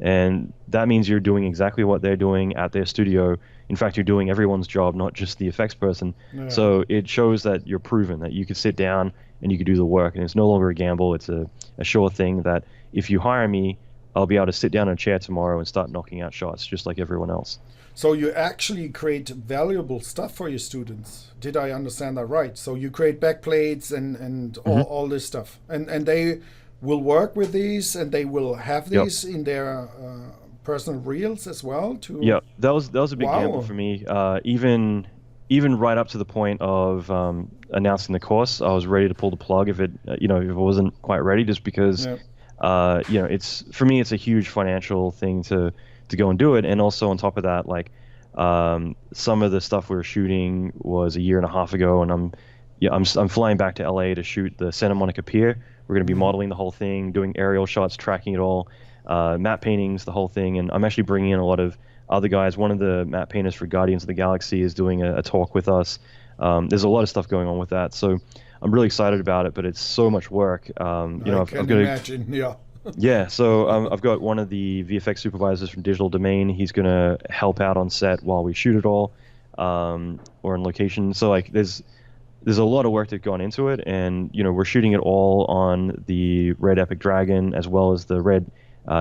And that means you're doing exactly what they're doing at their studio. In fact, you're doing everyone's job, not just the effects person. Yeah. So it shows that you're proven that you could sit down and you could do the work, and it's no longer a gamble. It's a sure thing that if you hire me, I'll be able to sit down in a chair tomorrow and start knocking out shots just like everyone else. So you actually create valuable stuff for your students. Did I understand that right? So you create backplates and all this stuff, and they will work with these, and they will have Yep. these in their personal reels as well. To Yeah, that was a big Wow. gamble for me. Even right up to the point of announcing the course, I was ready to pull the plug if it you know, if it wasn't quite ready, just because Yeah. you know, it's for me it's a huge financial thing to go and do it. And also on top of that, like some of the stuff we were shooting was a year and a half ago, and I'm flying back to LA to shoot the Santa Monica Pier. We're going to be modeling the whole thing, doing aerial shots, tracking it all, matte paintings, the whole thing. And I'm actually bringing in a lot of other guys. One of the matte painters for Guardians of the Galaxy is doing a talk with us. There's a lot of stuff going on with that, so I'm really excited about it. But it's so much work. You know, I I've can got to. imagine. Yeah. Yeah, so I've got one of the VFX supervisors from Digital Domain. He's going to help out on set while we shoot it all, or in location. So like there's a lot of work that's gone into it, and you know, we're shooting it all on the Red Epic Dragon as well as the Red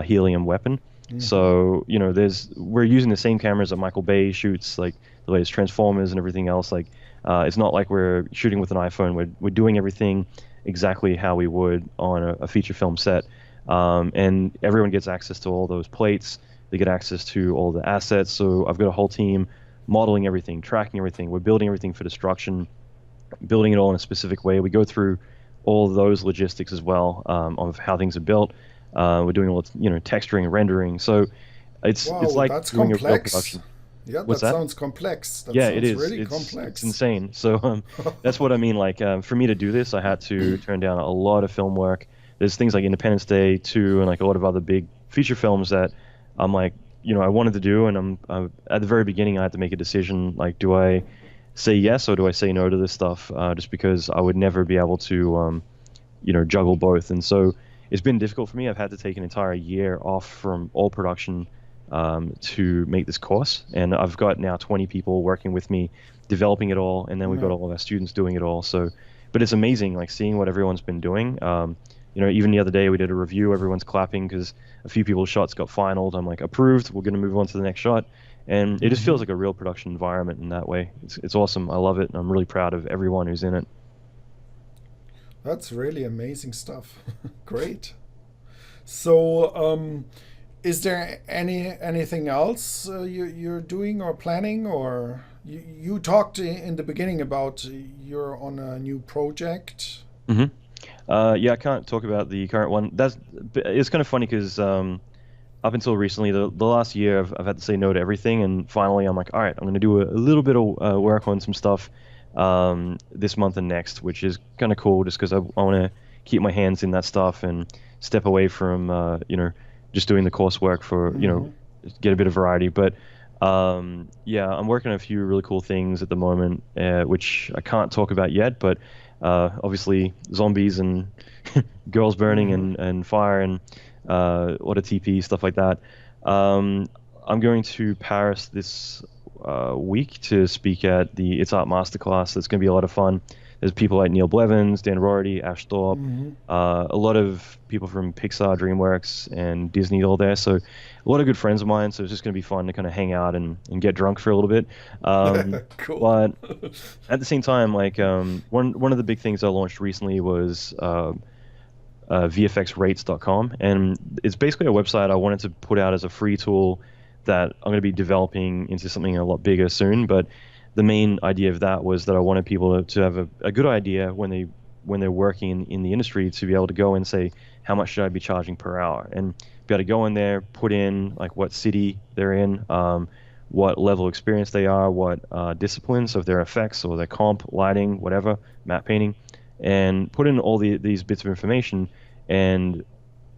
Helium weapon. So you know, we're using the same cameras that Michael Bay shoots, like the latest Transformers and everything else. Like it's not like we're shooting with an iPhone. We're doing everything exactly how we would on a feature film set. And everyone gets access to all those plates. They get access to all the assets. So I've got a whole team modeling everything, tracking everything. We're building everything for destruction, building it all in a specific way. We go through all of those logistics as well, of how things are built. We're doing all the, you know, texturing, rendering. So it's Wow, like that's doing a real complex. production. Yeah, What's that that? sounds complex. That Yeah, sounds it is. really It's complex. insane. So that's what I mean. Like for me to do this, I had to turn down a lot of film work. There's things like Independence Day 2 and like a lot of other big feature films that I'm like, you know, I wanted to do, and I'm at the very beginning I had to make a decision, like, do I say yes or do I say no to this stuff? Just because I would never be able to, you know, juggle both. And so it's been difficult for me. I've had to take an entire year off from all production to make this course, and I've got now 20 people working with me developing it all, and then we've got all of our students doing it all. So, but it's amazing, like seeing what everyone's been doing. You know, even the other day we did a review, everyone's clapping because a few people's shots got finaled. I'm like, approved, we're going to move on to the next shot. And it just feels like a real production environment in that way. It's awesome. I love it, and I'm really proud of everyone who's in it. That's really amazing stuff. Great. So, is there anything else you're doing or planning, or you talked in the beginning about you're on a new project? hmm Yeah, I can't talk about the current one. It's kind of funny because up until recently, the last year, I've had to say no to everything, and finally, I'm like, all right, I'm going to do a little bit of work on some stuff this month and next, which is kind of cool, just because I want to keep my hands in that stuff and step away from you know, just doing the coursework for you know, get a bit of variety. But yeah, I'm working on a few really cool things at the moment, which I can't talk about yet, but obviously zombies and girls burning and fire and what a TP, stuff like that. I'm going to Paris this week to speak at the It's Art Masterclass. That's going to be a lot of fun. There's people like Neil Blevins, Dan Rorty, Ash Thorpe, a lot of people from Pixar, DreamWorks, and Disney all there. So a lot of good friends of mine. So it's just going to be fun to kind of hang out and get drunk for a little bit. Cool. But at the same time, like one of the big things I launched recently was vfx-rates.com, and it's basically a website I wanted to put out as a free tool that I'm going to be developing into something a lot bigger soon. But the main idea of that was that I wanted people to have a good idea when they're working in the industry, to be able to go and say, how much should I be charging per hour, and be able to go in there, put in like what city they're in, what level of experience they are, what disciplines, so if they're effects or they're comp, lighting, whatever, matte painting, and put in all these bits of information. And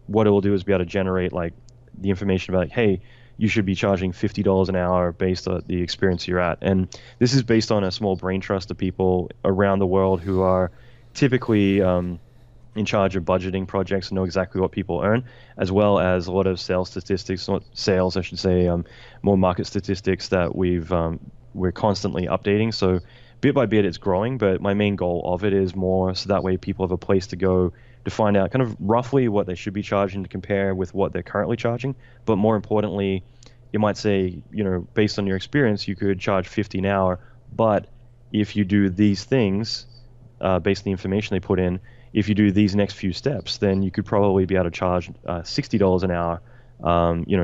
what it will do is be able to generate like the information about like, hey, you should be charging $50 an hour based on the experience you're at. And this is based on a small brain trust of people around the world who are typically in charge of budgeting projects and know exactly what people earn, as well as a lot of sales statistics, not sales, I should say, more market statistics that we're constantly updating. So bit by bit, it's growing, but my main goal of it is more so that way people have a place to go to find out kind of roughly what they should be charging to compare with what they're currently charging. But more importantly, you might say, based on your experience, you could charge 50 an hour, but if you do these things, based on the information they put in, if you do these next few steps, then you could probably be able to charge $60 an hour.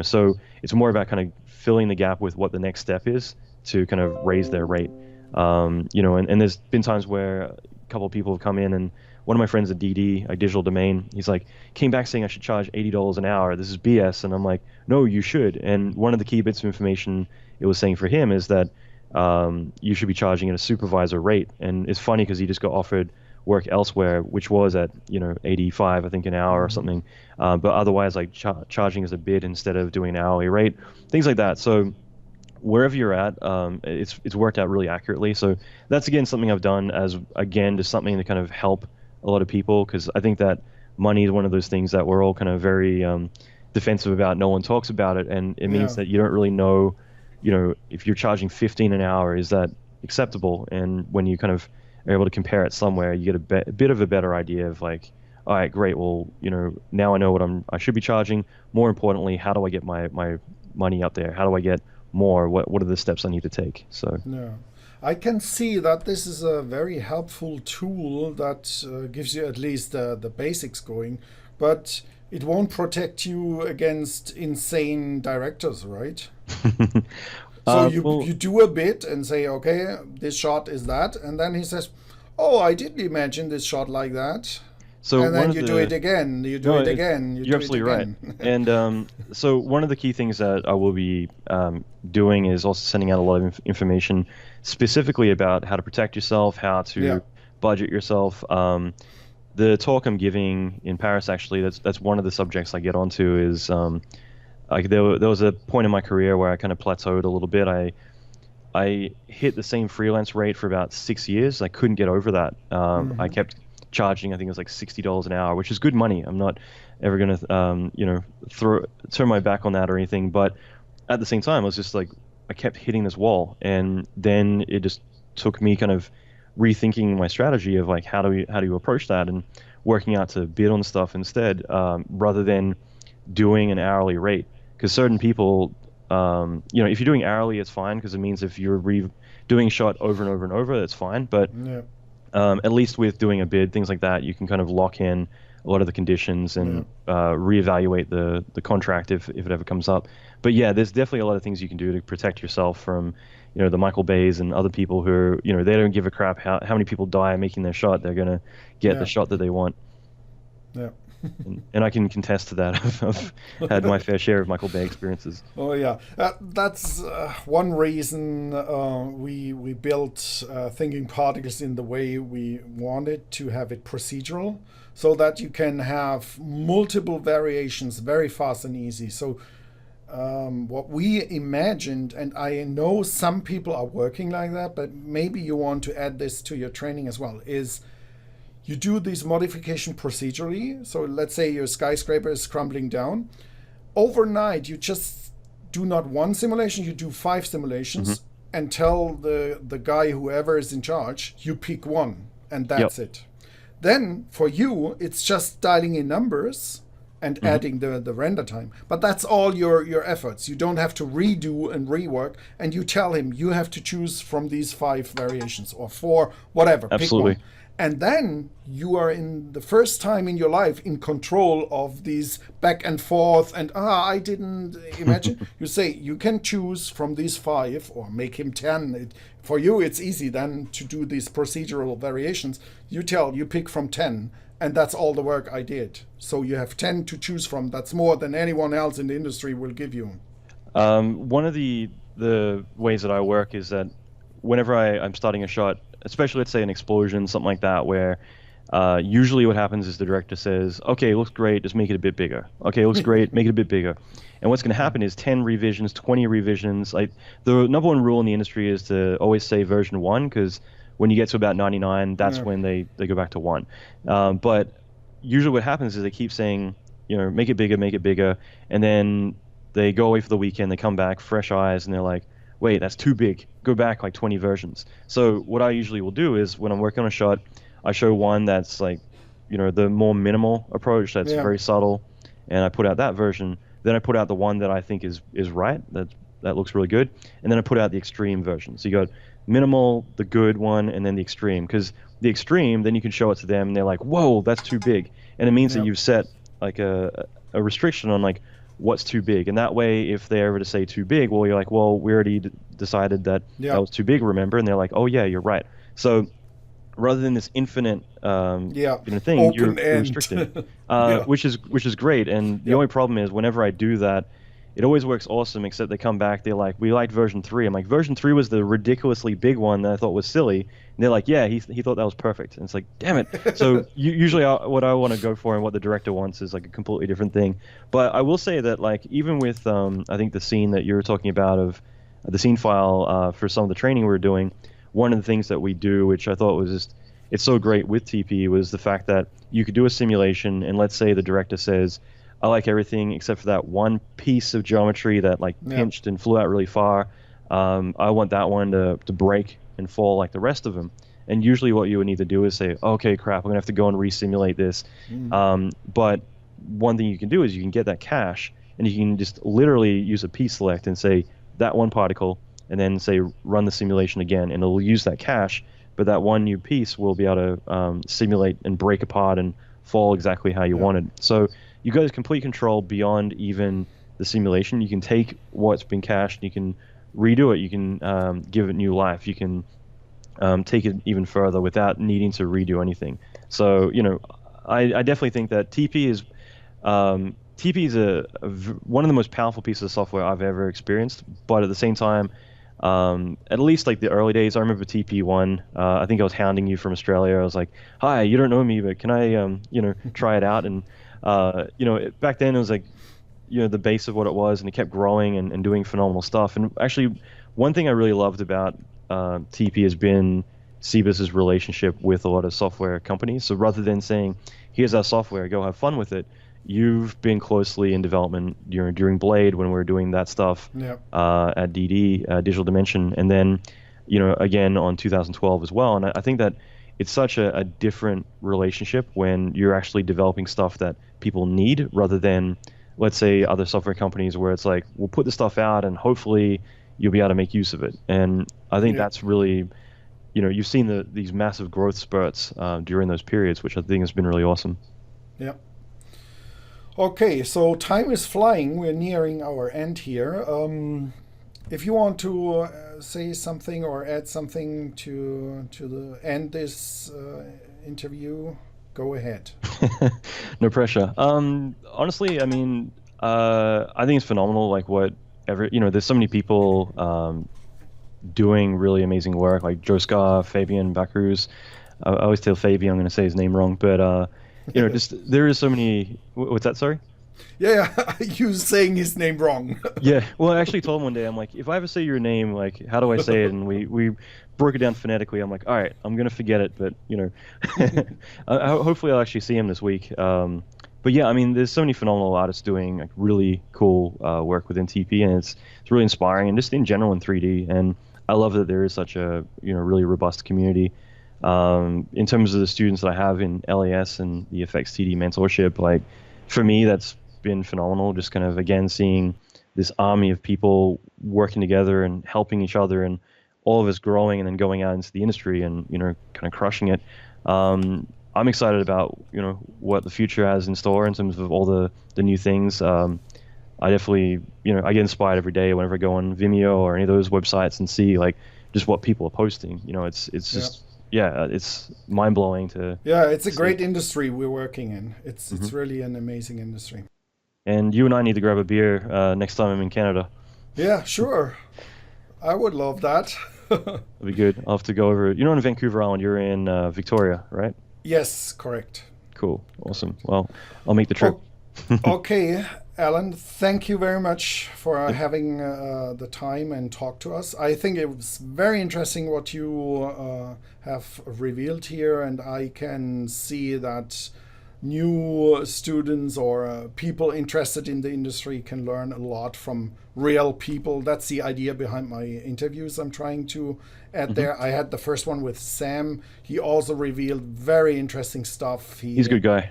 So it's more about kind of filling the gap with what the next step is to kind of raise their rate. And there's been times where a couple of people have come in, and one of my friends at DD, a digital domain, he's like, came back saying I should charge $80 an hour. This is BS. And I'm like, no, you should. And one of the key bits of information it was saying for him is that you should be charging at a supervisor rate. And it's funny because he just got offered work elsewhere, which was at 85, I think, an hour or something. But otherwise, like charging as a bid instead of doing an hourly rate, things like that. So wherever you're at, it's worked out really accurately. So that's again something I've done as just something to kind of help a lot of people, because I think that money is one of those things that we're all kind of very defensive about. No one talks about it, and it means that you don't really know, if you're charging 15 an hour, is that acceptable? And when you kind of are able to compare it somewhere, you get a bit of a better idea of like, all right, great. Well, now I know what I should be charging. More importantly, how do I get my money up there? How do I get more? What are the steps I need to take? So yeah, I can see that this is a very helpful tool that gives you at least the basics going, but it won't protect you against insane directors, right? So you do a bit and say, okay, this shot is that, and then he says, oh, I didn't imagine this shot like that. So and then you do it again, you're absolutely right. And so one of the key things that I will be doing is also sending out a lot of information specifically about how to protect yourself, how to budget yourself. The talk I'm giving in Paris, actually, that's one of the subjects I get onto is there was a point in my career where I kind of plateaued a little bit. I hit the same freelance rate for about 6 years. I couldn't get over that. I kept charging, I think it was like $60 an hour, which is good money. I'm not ever going to, turn my back on that or anything. But at the same time, I was just like, I kept hitting this wall. And then it just took me kind of rethinking my strategy of like, how do you approach that, and working out to bid on stuff instead, rather than doing an hourly rate. Because certain people, if you're doing hourly, it's fine, because it means if you're doing a shot over and over and over, that's fine. But at least with doing a bid, things like that, you can kind of lock in a lot of the conditions and reevaluate the contract if it ever comes up. But yeah, there's definitely a lot of things you can do to protect yourself from, the Michael Bays and other people who are, they don't give a crap how many people die making their shot. They're going to get the shot that they want. Yeah. and I can contest to that. I've had my fair share of Michael Bay experiences. Oh yeah, that's one reason we built thinkingParticles in the way we wanted to have it procedural, so that you can have multiple variations very fast and easy. So what we imagined, and I know some people are working like that, but maybe you want to add this to your training as well, is you do this modification procedurally. So let's say your skyscraper is crumbling down. Overnight, you just do not one simulation, you do 5 simulations, and tell the guy, whoever is in charge, you pick one, and that's it. Then for you, it's just dialing in numbers and adding the render time. But that's all your efforts. You don't have to redo and rework, and you tell him you have to choose from these 5 variations or 4, whatever. Absolutely. Pick one. And then you are in the first time in your life in control of these back and forth and I didn't imagine. You say you can choose from these 5 or make him 10. For you it's easy then to do these procedural variations. You pick from 10, and that's all the work I did. So you have 10 to choose from. That's more than anyone else in the industry will give you. One of the ways that I work is that whenever I'm starting a shot, especially let's say an explosion, something like that, where usually what happens is the director says, okay, it looks great, just make it a bit bigger. Okay, it looks great, make it a bit bigger. And what's going to happen is 10 revisions, 20 revisions. Like the number one rule in the industry is to always say version 1, because when you get to about 99, that's when they go back to 1. But usually what happens is they keep saying, make it bigger, and then they go away for the weekend, they come back, fresh eyes, and they're like, wait, that's too big. Go back like 20 versions. So what I usually will do is when I'm working on a shot, I show one that's like, the more minimal approach that's very subtle, and I put out that version. Then I put out the one that I think is right, that looks really good, and then I put out the extreme version. So you got minimal, the good one, and then the extreme. Because the extreme, then you can show it to them, and they're like, whoa, that's too big. And it means that you've set like a restriction on like what's too big, and that way if they're ever to say too big, well, you're like, well, we already decided that that was too big, remember? And they're like, oh yeah, you're right. So rather than this infinite thing, you're restricted, which is great. And the only problem is whenever I do that, it always works awesome, except they come back, they're like, we liked version 3. I'm like, version 3 was the ridiculously big one that I thought was silly. And they're like, yeah, he thought that was perfect. And it's like, damn it. So usually what I want to go for and what the director wants is like a completely different thing. But I will say that like even with I think the scene that you were talking about of the scene file for some of the training we were doing, one of the things that we do, which I thought was just, it's so great with TP, was the fact that you could do a simulation, and let's say the director says, I like everything except for that one piece of geometry that like pinched and flew out really far. I want that one to break and fall like the rest of them. And usually what you would need to do is say, okay, crap, I'm gonna have to go and re-simulate this. But one thing you can do is you can get that cache, and you can just literally use a PSelect and say that one particle, and then say run the simulation again, and it'll use that cache. But that one new piece will be able to simulate and break apart and fall exactly how you wanted. So you got complete control beyond even the simulation. You can take what's been cached, you can redo it, you can give it new life, you can take it even further without needing to redo anything. So I definitely think that TP is one of the most powerful pieces of software I've ever experienced. But at the same time, at least like the early days, I remember TP1. I think I was hounding you from Australia. I was like, "Hi, you don't know me, but can I, try it out?" And back then it was like, the base of what it was, and it kept growing and doing phenomenal stuff. And actually, one thing I really loved about TP has been Cebas's relationship with a lot of software companies. So rather than saying, "Here's our software, go have fun with it," you've been closely in development during Blade when we were doing that stuff at DD, Digital Dimension, and then again on 2012 as well. And I think that it's such a different relationship when you're actually developing stuff that people need, rather than, let's say, other software companies where it's like, we'll put the stuff out and hopefully you'll be able to make use of it. And I think that's really, you've seen these massive growth spurts during those periods, which I think has been really awesome. Yeah. Okay, so time is flying. We're nearing our end here. If you want to say something or add something to the end this interview, go ahead. No pressure. Honestly, I mean, I think it's phenomenal. Like there's so many people doing really amazing work, like Joe Scar, Fabian Bacruz. I always tell Fabian I'm going to say his name wrong, but just there is so many. What's that? Sorry. Yeah, you saying his name wrong. Yeah, well, I actually told him one day, I'm like, if I ever say your name, like, how do I say it? And we broke it down phonetically. I'm like, all right, I'm gonna forget it, but hopefully I'll actually see him this week. But yeah, I mean, there's so many phenomenal artists doing like really cool work within TP, and it's really inspiring, and just in general in 3D. And I love that there is such a really robust community. In terms of the students that I have in LAS and the FX-TD mentorship, like for me, that's been phenomenal. Just kind of again seeing this army of people working together and helping each other, and all of us growing and then going out into the industry and kind of crushing it. I'm excited about what the future has in store in terms of all the new things. I definitely I get inspired every day whenever I go on Vimeo or any of those websites and see like just what people are posting. It's just it's mind blowing to. Yeah, it's a great industry we're working in. It's really an amazing industry. And you and I need to grab a beer next time I'm in Canada. Yeah, sure. I would love that. That'd be good. I'll have to go over. You're not in Vancouver Island. You're in Victoria, right? Yes, correct. Cool. Awesome. Well, I'll make the trip. Oh, okay, Alan, thank you very much for Yep. having the time and talk to us. I think it was very interesting what you have revealed here, and I can see that new students or people interested in the industry can learn a lot from real people. That's the idea behind my interviews I'm trying to add Hmm. there. I had the first one with Sam. He also revealed very interesting stuff. He's a good guy.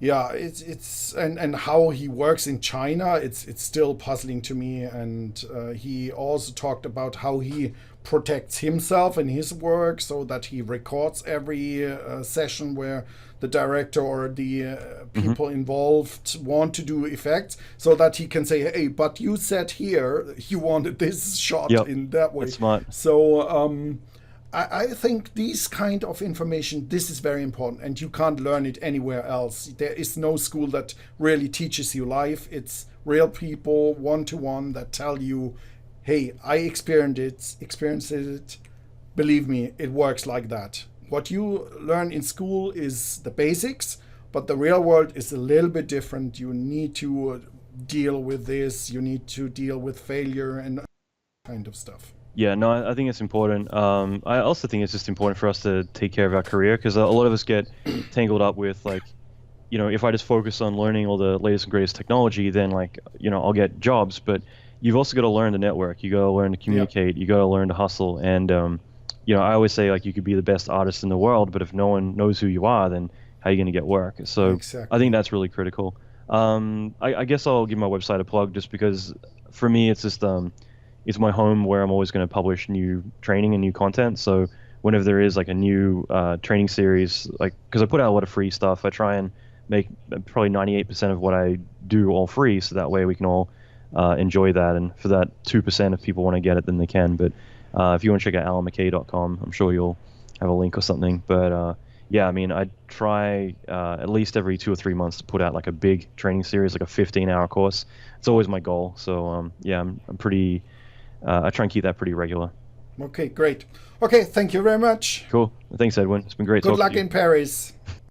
Yeah, it's and how he works in China, it's still puzzling to me. And he also talked about how he protects himself and his work, so that he records every session where the director or the Hmm. people involved want to do effects, so that he can say, hey, but you said here you wanted this shot Yep. in that way. That's smart. So I think these kind of information, this is very important, and you can't learn it anywhere else. There is no school that really teaches you life. It's real people, one to one, that tell you, "Hey, I experienced it. Believe me, it works like that." What you learn in school is the basics, but the real world is a little bit different. You need to deal with this. You need to deal with failure and kind of stuff. Yeah, no, I think it's important. I also think it's just important for us to take care of our career because a lot of us get tangled up with like, if I just focus on learning all the latest and greatest technology, then like, I'll get jobs. But you've also got to learn to network. You got to learn to Yeah, communicate. You got to learn to hustle. And I always say like you could be the best artist in the world, but if no one knows who you are, then how are you going to get work? So I think exactly. that's really critical. I guess I'll give my website a plug just because for me it's just it's my home where I'm always going to publish new training and new content. So whenever there is like a new training series, like because I put out a lot of free stuff, I try and make probably 98% of what I do all free, so that way we can all enjoy that. And for that 2%, if people want to get it, then they can. But if you want to check out allanmckay.com, I'm sure you'll have a link or something. But yeah, I mean, I try at least every 2 or 3 months to put out like a big training series, like a 15-hour course. It's always my goal. So yeah, I'm pretty. I try and keep that pretty regular. Okay, great. Okay, thank you very much. Cool. Thanks, Edwin. It's been great Good talking luck to you. in Paris.